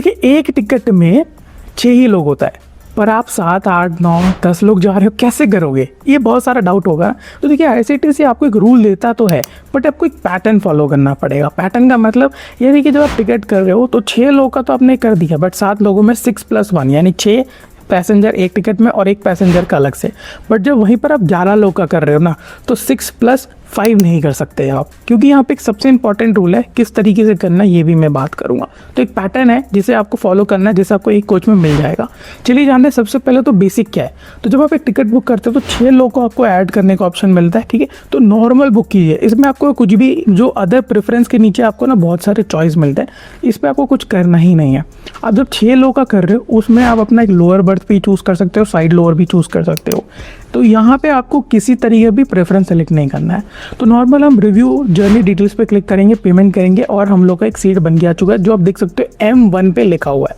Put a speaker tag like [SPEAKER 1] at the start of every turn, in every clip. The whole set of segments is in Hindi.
[SPEAKER 1] देखिए एक टिकट में 6 ही लोग होता है, पर आप 7, 8, 9, 10 लोग जा रहे हो, कैसे करोगे? ये बहुत सारा डाउट होगा। तो देखिए IRCTC आपको एक रूल देता तो है, बट आपको एक पैटर्न फॉलो करना पड़ेगा। पैटर्न का मतलब ये नहीं कि जब आप टिकट कर रहे हो तो 6 लोग का तो आपने कर दिया, बट 7 लोगों में 6+1 यानी 6 पैसेंजर एक टिकट में और एक पैसेंजर का अलग से। बट जब वहीं पर आप 11 लोग का कर रहे हो ना, तो 6+5 नहीं कर सकते आप, क्योंकि यहाँ पे एक सबसे इंपॉर्टेंट रूल है, किस तरीके से करना है ये भी मैं बात करूँगा। तो एक पैटर्न है जिसे आपको फॉलो करना है, जिसे आपको एक कोच में मिल जाएगा। चलिए जानते हैं सबसे पहले तो बेसिक क्या है। तो जब आप एक टिकट बुक करते हो तो 6 लोग को आपको ऐड करने का ऑप्शन मिलता है, ठीक है। तो नॉर्मल बुक कीजिए, इसमें आपको कुछ भी जो अदर प्रेफरेंस के नीचे आपको ना बहुत सारे चॉइस मिलते हैं, इस पर आपको कुछ करना ही नहीं है। आप जब 6 लोग का कर रहे हो उसमें आप अपना एक लोअर बर्थ भी चूज़ कर सकते हो, साइड लोअर भी चूज़ कर सकते हो। तो यहाँ पे आपको किसी तरीके भी प्रेफरेंस सेलेक्ट नहीं करना है। तो नॉर्मल हम रिव्यू जर्नी डिटेल्स पे क्लिक करेंगे, पेमेंट करेंगे और हम लोग का एक सीट बन गया चुका है, जो आप देख सकते हो M1 पे लिखा हुआ है,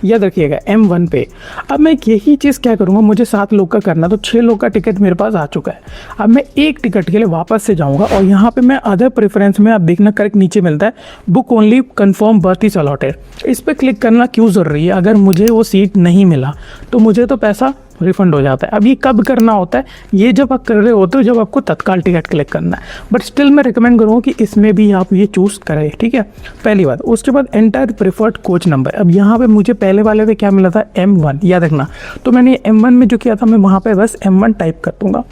[SPEAKER 1] याद रखिएगा M1 पे। अब मैं यही चीज़ क्या करूँगा, मुझे 7 लोग का करना, तो 6 लोग का टिकट मेरे पास आ चुका है। अब मैं एक टिकट के लिए वापस से जाऊँगा और यहाँ पे मैं अदर प्रेफरेंस में आप देखना करेक्ट नीचे मिलता है book only confirm birth is allotted. इस पर क्लिक करना क्यों ज़रूरी है? अगर मुझे वो सीट नहीं मिला तो मुझे तो पैसा रिफंड हो जाता है। अब ये कब करना होता है? ये जब आप कर रहे होते हो, जब आपको तत्काल टिकट क्लिक करना है। बट स्टिल मैं रिकमेंड करूँगा कि इसमें भी आप ये चूज़ करें, ठीक है, पहली बात। उसके बाद एंटर प्रेफर्ड कोच नंबर। अब यहाँ पे मुझे पहले वाले पे क्या मिला था? M1, याद रखना। तो मैंने M1 में जो किया था, मैं वहाँ पे बस M1 टाइप कर दूँगा।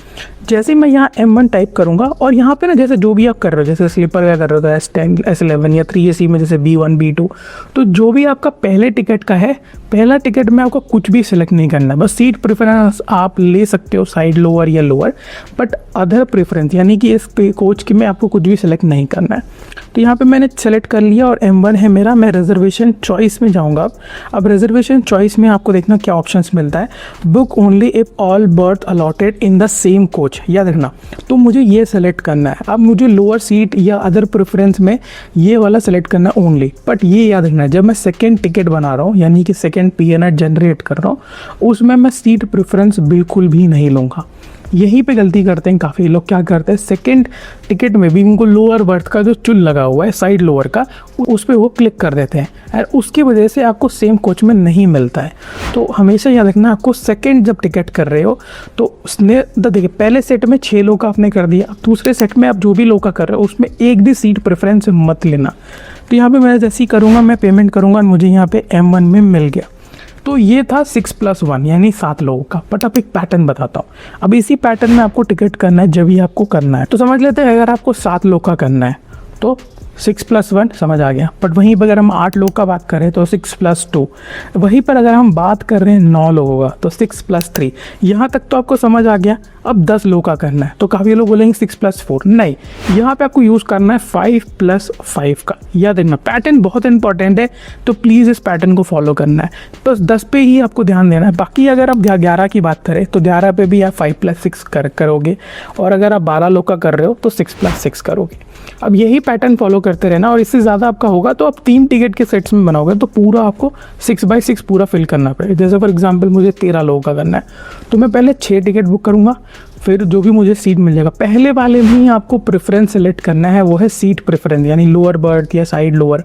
[SPEAKER 1] जैसे ही मैं यहाँ M1 टाइप करूँगा और यहाँ पे ना जैसे जो भी आप कर रहे हो, जैसे स्लीपर का कर रहे हो तो S10, S11 या 3AC में जैसे B1, B2, तो जो भी आपका पहले टिकट का है, पहला टिकट में आपको कुछ भी सिलेक्ट नहीं करना है। बस सीट प्रेफरेंस आप ले सकते हो, साइड लोअर या लोअर, बट अदर प्रेफरेंस यानी कि इस कोच के में आपको कुछ भी सिलेक्ट नहीं करना है। तो यहाँ पे मैंने सेलेक्ट कर लिया और M1 है मेरा। मैं रिजर्वेशन चॉइस में जाऊँगा। अब रिजर्वेशन चॉइस में आपको देखना क्या ऑप्शंस मिलता है। Book only if all birth allotted in the same coach, याद रखना। तो मुझे ये सेलेक्ट करना है। अब मुझे लोअर सीट या अदर प्रेफरेंस में ये वाला सेलेक्ट करना है ओनली। बट ये याद रखना है, जब मैं सेकेंड टिकट बना रहा हूँ यानी कि सेकेंड PNR जनरेट कर रहा हूँ, उसमें मैं सीट प्रेफरेंस बिल्कुल भी नहीं लूँगा। यहीं पे गलती करते हैं काफ़ी लोग। क्या करते हैं, सेकंड टिकट में भी उनको लोअर बर्थ का जो चुन लगा हुआ है साइड लोअर का, उस पर वो क्लिक कर देते हैं और उसकी वजह से आपको सेम कोच में नहीं मिलता है। तो हमेशा याद रखना, आपको सेकंड जब टिकट कर रहे हो तो उसने देखिए पहले सेट में 6 लोग का आपने कर दिया, दूसरे सेट में आप जो भी लोग का कर रहे हो उसमें एक भी सीट प्रेफरेंस मत लेना। तो यहाँ पर मैं जैसे ही करूँगा, मैं पेमेंट करूँगा, मुझे यहाँ पर M1 में मिल गया। तो ये था 6+1 यानी 7 लोगों का। बट अब एक पैटर्न बताता हूँ। अब इसी पैटर्न में आपको टिकट करना है जब भी आपको करना है। तो समझ लेते हैं, अगर आपको 7 लोग का करना है तो 6+1 समझ आ गया। बट वहीं पर अगर हम 8 लोग का बात करें तो 6+2। वहीं पर अगर हम बात कर रहे हैं 9 लोगों का तो 6+3। यहाँ तक तो आपको समझ आ गया। अब 10 लोग का करना है तो काफ़ी लोग बोलेंगे 6+4। नहीं, यहाँ पे आपको यूज़ करना है 5+5 का। याद रखना, पैटर्न बहुत इंपॉर्टेंट है, तो प्लीज़ इस पैटर्न को फॉलो करना है। बस 10 पे ही आपको ध्यान देना है। बाकी अगर आप 11 की बात करें तो 11 पे भी आप 5+6 करोगे, और अगर आप 12 लोग का कर रहे हो तो 6+6 करोगे। अब यही पैटर्न फॉलो करते रहना, और इससे ज़्यादा आपका होगा तो आप 3 टिकट के सेट्स में बनाओगे तो पूरा आपको 6/6 पूरा फिल करना पड़ेगा। जैसे फॉर एग्जांपल मुझे 13 लोगों का करना है तो मैं पहले 6 टिकट बुक करूँगा, फिर जो भी मुझे सीट मिल जाएगा। पहले वाले में ही आपको प्रेफरेंस सेलेक्ट करना है, वो है सीट प्रेफरेंस यानी लोअर बर्थ या साइड लोअर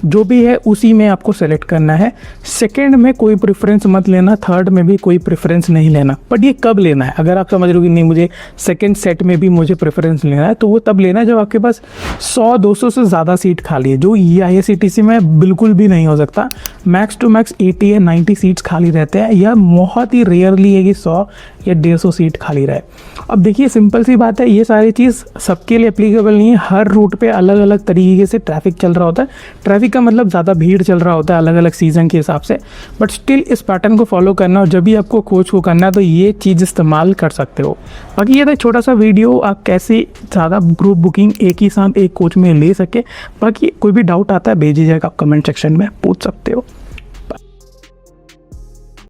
[SPEAKER 1] जो भी है उसी में आपको सेलेक्ट करना है। सेकंड में कोई प्रेफरेंस मत लेना, थर्ड में भी कोई प्रेफरेंस नहीं लेना। बट ये कब लेना है? अगर आप समझ रहे हो कि नहीं मुझे सेकंड सेट में भी मुझे प्रेफरेंस लेना है, तो वो तब लेना है जब आपके पास 100-200 से ज़्यादा सीट खाली है, जो IRCTC में बिल्कुल भी नहीं हो सकता। मैक्स टू मैक्स 80 या 90 सीट्स खाली रहते हैं, या बहुत ही रेयरली है कि 100 या 150 सीट खाली रहे। अब देखिए सिंपल सी बात है, ये सारी चीज़ सबके लिए एप्लीकेबल नहीं है। हर रूट पे अलग अलग तरीके से ट्रैफिक चल रहा होता है। ट्रैफिक का मतलब ज़्यादा भीड़ चल रहा होता है अलग अलग सीज़न के हिसाब से। बट स्टिल इस पैटर्न को फॉलो करना, और जब भी आपको कोच को करना है तो ये चीज़ इस्तेमाल कर सकते हो। बाकी ये था छोटा सा वीडियो, आप कैसे ज़्यादा ग्रुप बुकिंग एक ही साथ एक कोच में ले सके। बाकी कोई भी डाउट आता है भेजिएगा, आप कमेंट सेक्शन में पूछ सकते हो।